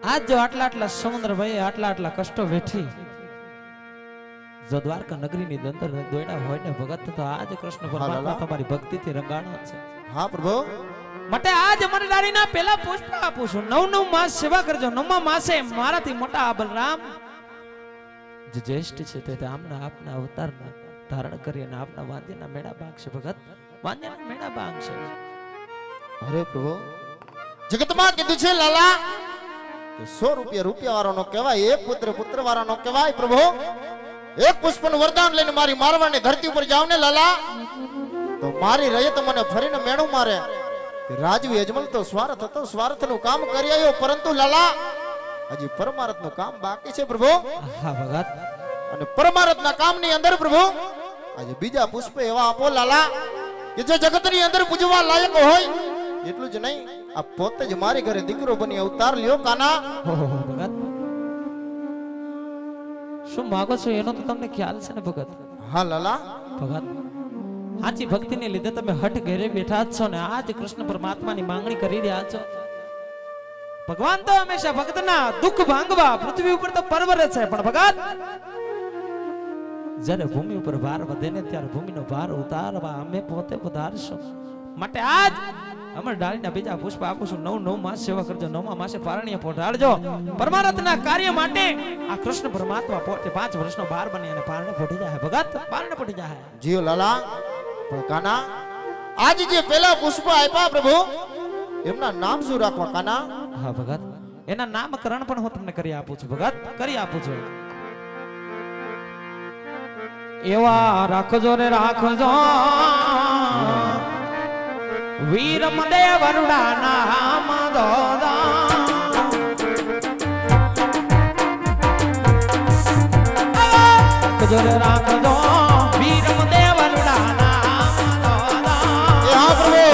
આજ જો આટલા આટલા સમુદ્ર ભાઈ આટલા આટલા કષ્ટો વેઠી જો દ્વારકા નગરીની અંદર દોયડા હોય ને ભગત તો આજ કૃષ્ણ પરમાત્મા તમારી ભક્તિથી રંગાણા છે. હા પ્રભુ, માટે આજ અમારી લાડીના પહેલા પુષ્પ આપું છું. 9 માસ સેવા કરજો. 9મા માસે મારાથી મોટા આ બલરામ જે જ્યેષ્ઠ છે તે આમના આપના અવતારના ધારણ કરી અને આપના વાંદ્યના મેળા બાંગશે. ભગત વાંદ્યના મેળા બાંગશે. અરે પ્રભુ, જગતમાં કીધું છે લાલા કે 100 રૂપિયા વાળો નો કહેવાય, એક પુત્ર વાળો નો કહેવાય. પ્રભુ, એક પુષ્પનું વરદાન લઈને મારી મારવાની ધરતી ઉપર જાવ ને લાલા, તો મારી રયત મને ફરીને મેણું મારે કે રાજવી અજમલ તો સ્વાર્થ હતો, સ્વાર્થનું કામ કરી આવ્યો, પરંતુ લાલા હજી પરમાર્થનું કામ બાકી છે પ્રભુ. હા ભગત, અને પરમાર્થના કામની અંદર પ્રભુ આજે બીજા પુષ્પ એવા આપો લાલા કે જે જગતની અંદર પૂજવા લાયક હોય. એટલું જ નહીં, આ પોતે જ મારી ઘરે દીકરો બની અવતાર લ્યો કાના. ભગત શું માંગો છો એનો તો તમને ખ્યાલ છે ને ભગત? હા લાલા, ભગત સાચી ભક્તિને લીધે તમે હઠ ઘેરે બેઠા છો ને આજ કૃષ્ણ પરમાત્માની માંગણી કરી રહ્યા છો. ભગવાન તો હંમેશા ભક્તના દુઃખ ભાંગવા પૃથ્વી ઉપર તો પરવરે છે, પણ ભગત જ્યારે ભૂમિ ઉપર ભાર વધે ને ત્યારે ભૂમિનો ભાર ઉતારવા અમે પોતે પધારશું. માટે આજ અમર ડાળીના બીજા પુષ્પ આપું છું. 9 માસ સેવા કરજો. 9મા માસે પારણીય પોઢાડજો. પરમાર્થના કાર્ય માટે આ કૃષ્ણ પરમાત્મા પોતે 5 વર્ષનો બાર બની અને પારણે પોઢી જાય. ભગત પારણે પોઢી જાય. જીઓ લાલા, પણ કાના આજ જે પેલા પુષ્પ આપ્યા પ્રભુ એમના નામ શું રાખવા કાના? હા ભગત, એના નામકરણ પણ હું તમને કરી આપું છું. ભગત કરી આપું છું. એવા રાખજો રે રાખજો વીર મદે વરુડા નામ દોદા. રાખજો રે રાખજો વીર મદે વરુડા નામ દોદા. એ હા પ્રભુ,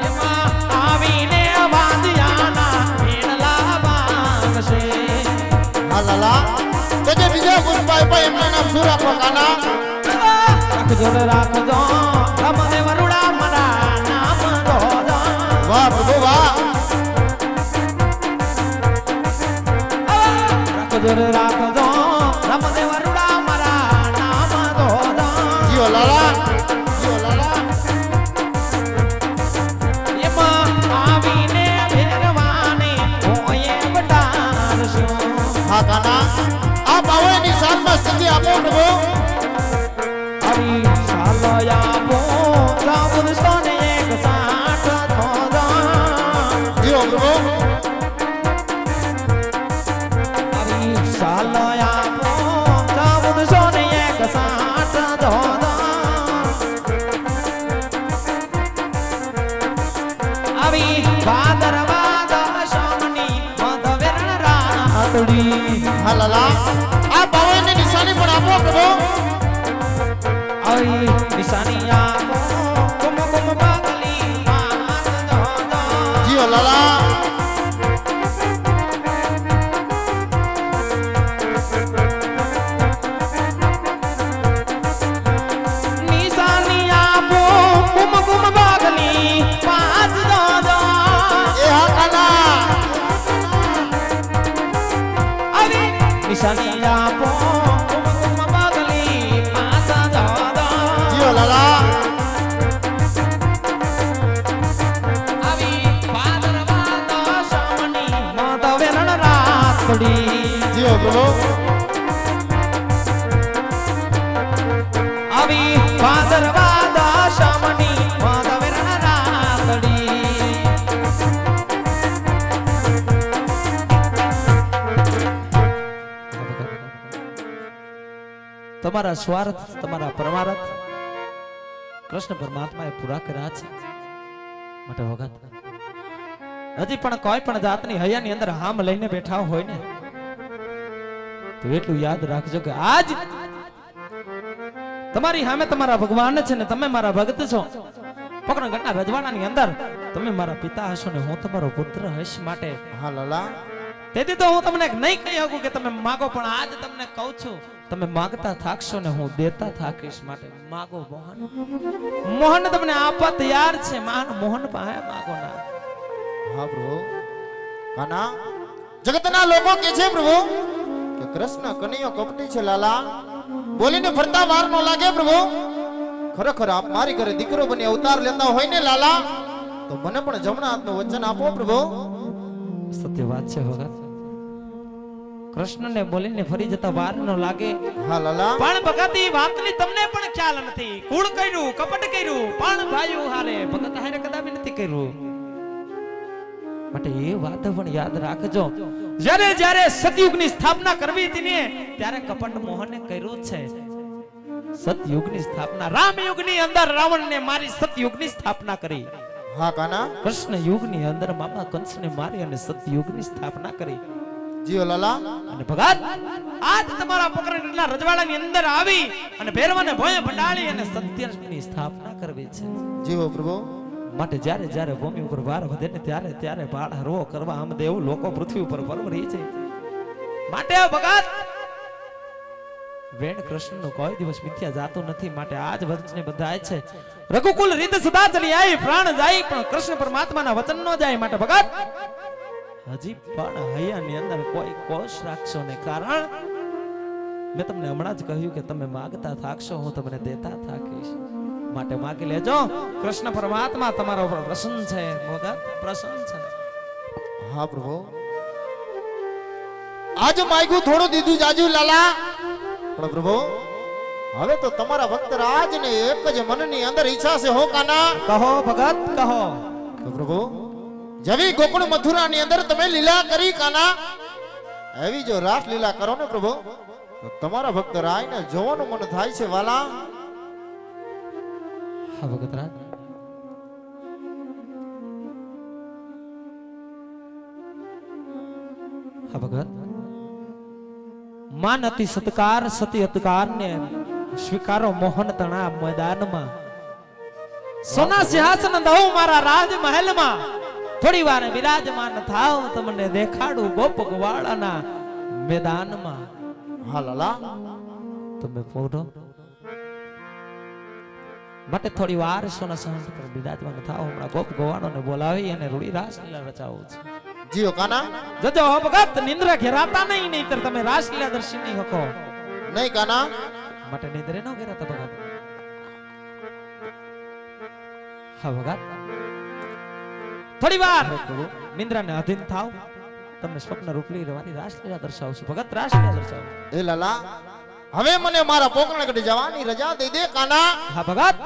એમાં આવીને વાંદિયાના મેળલા બાંગશે. હા લાલા, તો જે બીજા પુષ્પ આપ્યા એમના નામ શું રાખવા કાના? રાખજો રે રાખજો રમને વરુડા મારા નામ દોદા. વાહ પ્રભુ વાહ, રાખજો રે રાખજો રમને વરુડા મારા નામ દોદા. જીઓ લાલા, જીઓ લાલા. એમાં આવીને ભેરવાની ઓયે બટારશું. હા કાના, આ બાવળની સાલમાં સ્થિતિ આપો પ્રભુ. હરી સાલયા પો રાવણ સોને એક સાઠ થોદા. જીઓ પ્રભુ, હરી સાલયા પો રાવણ સોને એક સાઠ થોદા. આવી ભાદરવા દશમની મધવેરણ રાતડી. હા લાલા, આ બાવળની નિશાની પણ આપો પ્રભુ. આવી નિશાની આપો કુમ કુમ બાગલી માત દોદા. જીઓ લાલા, નિશાની આપો કુમ કુમ બાગલી માત દોદા. એ હા કાના, આવી નિશાની આપો કુમ કુમ બાગલી માત દોદા. જીઓ લાલા, આવી ભાદરવા દશમની મધવેરણ રાતડી. જીઓ પ્રભુ, આવી ભાદરવા દશમની મધવેરણ રાતડી. તમારા સ્વાર્થ તમારા પરમાર્થ કૃષ્ણ પરમાત્માએ પૂરા કર્યા છે. માટે વખત હજી પણ કોઈ પણ જાતની હૈયાની અંદર હામ લઈને બેઠા હોય ને તો એટલું યાદ રાખજો કે આજ તમારી સામે તમારા ભગવાન છે ને તમે મારા ભક્ત છો. પકડગઢના રજવાડાની અંદર તમે મારા પિતા હશો ને હું તમારો પુત્ર હશ. માટે હા લાલા, તેથી તો હું તમને નહીં કહી શકું કે તમે માગો, પણ આજ તમને કહું છું તમે માગતા થાકશો ને હું દેતા થાકીશ. માટે માગો મોહન. મોહન તમને આપવા તૈયાર છે. મોહન પાસે માગો ના. હા પ્રભુ. કાના, જગતના લોકો કે છે પ્રભુ કે કૃષ્ણ કનૈયો કપટી છે લાલા, બોલીને ફરતા વાર નો લાગે પ્રભુ. ખરેખર આપ મારી ઘરે દીકરો બની અવતાર લેતા હોય ને લાલા, તો મને પણ જમણા હાથનું વચન આપો પ્રભુ. સત્ય વાત છે ભગત. કૃષ્ણને બોલીને ફરી જતા વાર ન લાગે. હા લાલા. પણ ભગત એ વાતની તમને પણ ખ્યાલ નથી. કૂળ કર્યું, કપટ કર્યું, પણ ભાઈઓ હારે ભગત હારે કદાપી નથી કર્યું. માટે એ વાત પણ યાદ રાખજો. જ્યારે જ્યારે સતયુગની સ્થાપના કરવી હતી ને, ત્યારે કપટ મોહને કર્યું છે. સતયુગની સ્થાપના રામયુગની અંદર રાવણને મારી સતયુગની સ્થાપના કરી. હા કાના. કૃષ્ણ યુગની અંદર મામા કંસને મારી અને સતયુગની સ્થાપના કરી. જીઓ લાલા. અને ભગત આજ તમારા પોકરણના રજવાડાની અંદર આવી અને ભેરવાને ભોય ભંડાળી અને સત્યની સ્થાપના કરવી છે. જીવો પ્રભુ. માટે જ્યારે જ્યારે ભૂમિ ઉપર વાર વધે ને ત્યારે ત્યારે બાળ હરવો કરવા આમ દેવ લોકો પૃથ્વી ઉપર પરવરી છે. માટે આ ભગત વેણ કૃષ્ણનો કોઈ દિવસ મિથ્યા જાતું નથી. માટે આજ વચને બધાય છે. રઘુકુલ રીત સદા ચલી આવી, પ્રાણ જાય પણ કૃષ્ણ પરમાત્માના વચન નો જાય. માટે ભગત હજી પણ હૈયાની અંદર કોઈ કોશ રાખશો ને, કારણ મેં તમને હમણાં જ કહ્યું કે તમે માંગતા થાકશો, હું તમને દેતા થાકીશ. માટે માગી લેજો. કૃષ્ણ પરમાત્મા તમારા ઉપર પ્રસન્ન છે. ભગત પ્રસન્ન છે. હા પ્રભુ. આજ માગ્યું થોડું દીધું જાજુ લાલા, પણ પ્રભુ હવે તો તમારા ભક્ત રાજને એક જ મનની અંદર ઈચ્છા છે. હો કાના. કહો ભગત કહો. તો પ્રભુ જેવી ગોકુળ મથુરાની અંદર તમે લીલા કરી કાના, એવી જો રાસ લીલા કરો ને પ્રભુ, તો તમારા ભક્ત રાયને જોવાનું મન થાય છે વાલા. હા ભગત રાજ. હા ભગત. માન અતિ સત્કાર સતી અતકાર ને સ્વીકારો મોહન તણા મેદાનમાં. સોના સિંહાસન દઉં મારા રાજ મહેલમાં. થોડી વાર બિરાજમાન થાવ, તમને દેખાડું ગોપ ગવાળાના મેદાનમાં. હા લાલા. તમે પોઢો માટે થોડી વાર સોના સિંહાસન પર બિરાજમાન થાવ. હમણાં ગોપ ગવાળોને બોલાવી અને રૂડી રાસલીલા રચાવું છે. જીઓ કાના. જજો ભગત, નિંદ્રા ઘેરાતા નહીં, નહીતર તમે રાસલીલા દર્શન નહીં હકો. નહીં કાના. માટે નિંદ્રે ન ઘેરાતા ભગત. હા ભગત. થોડી વાર નિંદ્રાને અધીન થાવ, તમને સ્વપ્ન રૂપલી રહેવાની રાસલીલા દર્શાવશું. ભગત રાસલીલા દર્શાવો. એ લાલા હવે મને મારા પોકરણગઢ જવાની રજા દઈ દે કાના. હા ભગત.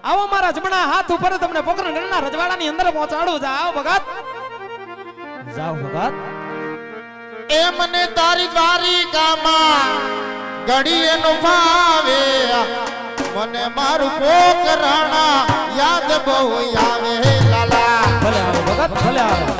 આવો મારા જમણા હાથ ઉપર તમને પોકરણગઢના રજવાડાની અંદર પહોંચાડું. જાઓ ભગત, જાઓ ભગત. એ મને તારી દ્વારિકામાં ઘડીએ નો ભાવે, મને મારું પોકરણા યાદ બહુ આવે લાલા. ભલે આવે ભગત, ભલે આવે.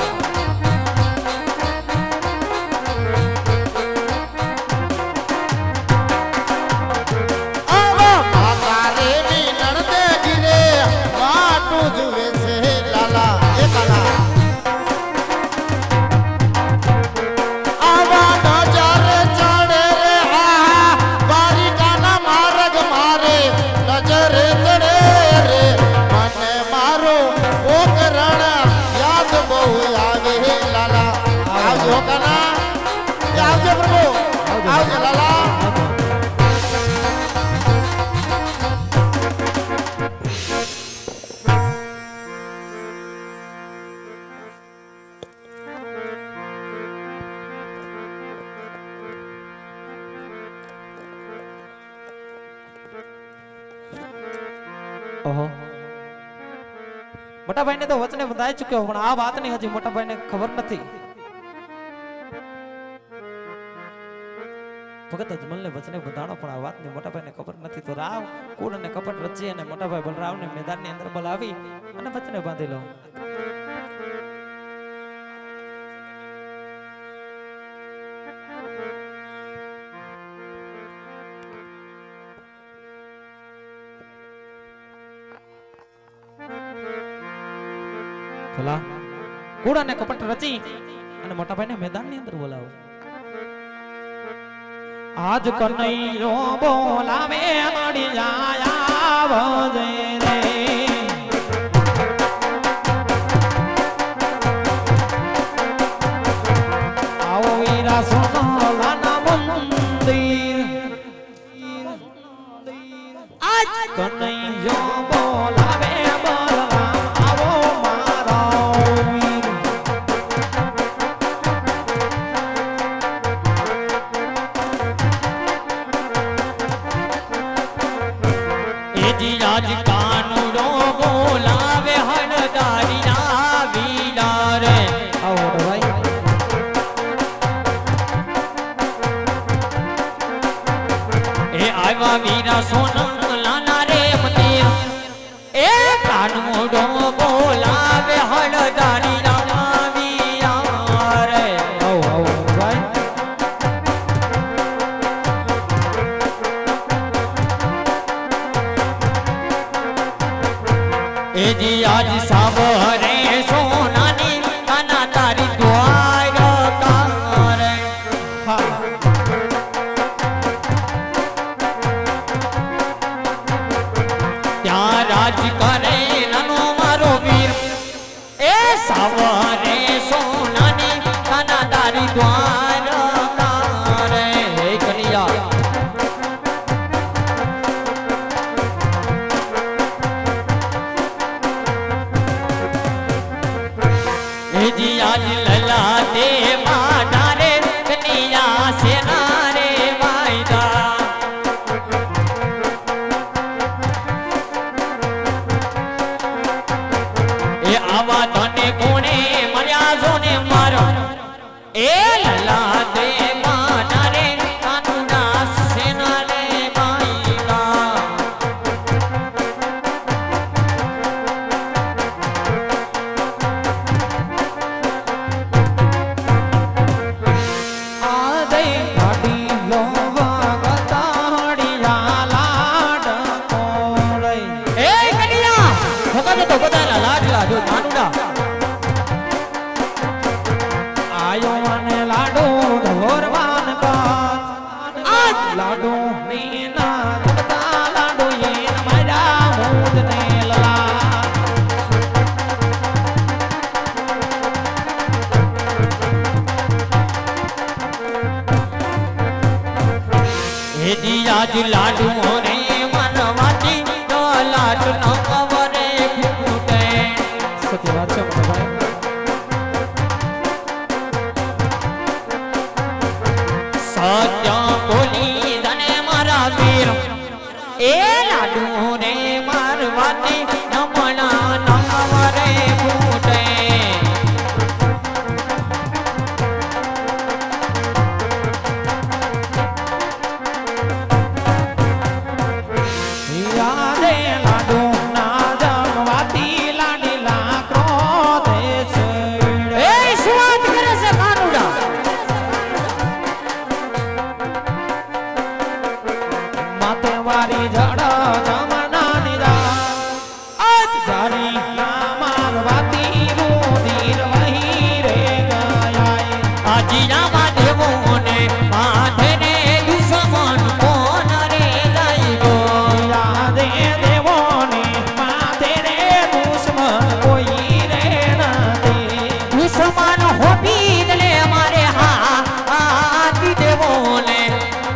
ઓહો, મોટા ભાઈને તો વચને બંધાઈ ચૂક્યો, પણ આ વાતની હજી મોટા ભાઈને ખબર નથી. ભગત અજમલને વચને બંધાણો, પણ આ વાતની મોટા ભાઈને ખબર નથી. તો રાવ કુળ અને કપટ રચી અને મોટા ભાઈ બલરાવને મેદાનની અંદર બોલાવી અને વચને બાંધી લો. ભલા કુળ અને કપટ રચી અને મોટા ભાઈને મેદાનની અંદર બોલાવો. આજ કનૈયો બોલાવે મળી જાય આવજે રે. કનૈયો બોલાવે બલરામ આવો મારો વીર. એજી આજ કાનુડો બોલાવે હળદારીના વીરા રે. આવો મોટો ભાઈ. એ આવ્યા વીરા સોનમ લાના રે મંદિર. એ કાનુડો બોલાવે હળદારીના વીરા રે. આવો આવો મોટો ભાઈ. એજી આજ સાબરે સોનાની કાના તારી દ્વારકા રે. હા ત્યાં રાજ કરે નાનો મારો વીર. એ સાવરે સોનાની કાના તારી દ્વારકા રે. હે કનૈયા એજી આજ લલા તે માતા રે કનૈયા સેના રે વાયદા. એ આવા તને કોણે મળ્યા છો ને મારો. એ લલા તે માતા રે કાનુડા સેના રે વાયદા. આદે ગાડી લોવા ગતાડિયા લાડ કોળઈ. એ કનૈયા ભગત તો બધાના લાડલા જો કાનુડા. આયો મને લાડુ ઢોરવાન કાચ આજ લાડુ નીના જગતા લાડુ એન મારા મૂદ ને લલા. એજી આજ લાડુ રે મનવાતી તો લાડુ નો કવરે ફૂટે. સત્ય વાત છે મોટો ભાઈ. સત્ય બોલી તને મારા વીર. એ લાડુ રે મારવાતી નમણા નમરે ફૂટે. યાદે લાડુ ના જમવાતી લાડીલા ક્રોધે છેડે. એ શું વાત કરે છે કાનુડા. માથે વારી જડ જમનાની જા આજ જારી ના મારવાતી રુધિર વહી રે ગયા. આજીરામાં દેવોને માથે ને દુશ્મન કોણ રે લાગ્યો. યાદે દેવોને માથે રે દુશ્મન કોઈ રે નથી. દુશ્મન હોપી દલે મારે હાથી દેવોને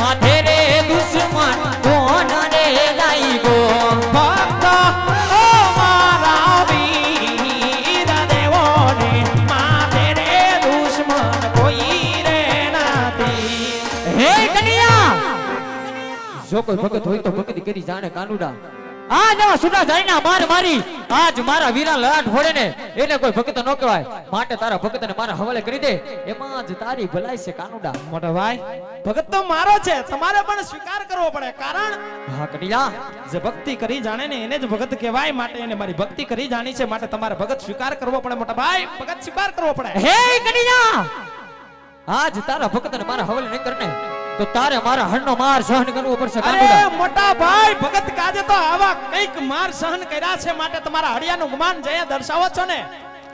માથે રે દુશ્મન કોણ રે લાગ્યો. ભક્ત ઓ મારા વીર દેવોને માથે રે દુશ્મન કોઈ રે નથી. હે કનૈયા જો કોઈ ભગત હોય તો ભક્તિ કરી જાણે કાનુડા. આ જવા સુડા જાયના માર મારી આજ મારા વીરા લાટ ફોડે ને એને કોઈ ભક્ત ન કહેવાય. માટે તારા ભક્તને મારા હવાલે કરી દે એમાં જ તારી ભલાઈ છે કાનુડા. મોટા ભાઈ ભગત તો મારો છે, તમારે પણ સ્વીકાર કરવો પડે. કારણ હા કનૈયા જે ભક્તિ કરી જાણે ને એને જ ભગત કહેવાય. માટે એને મારી ભક્તિ કરી જાણી છે, માટે તમારે ભગત સ્વીકાર કરવો પડે. મોટા ભાઈ ભગત સ્વીકાર કરવો પડે. હે કનૈયા આજ તારા ભક્તને મારા હવાલે નહીં કરને તો તારે મારા હણનો માર સહન કરવો પડશે કાનુડા. અરે મોટા ભાઈ ભગત કાજે તો આવા કઈક માર સહન કર્યા છે, માટે તમારા હડિયાનું ગુમાન જયા દર્શાવો છો ને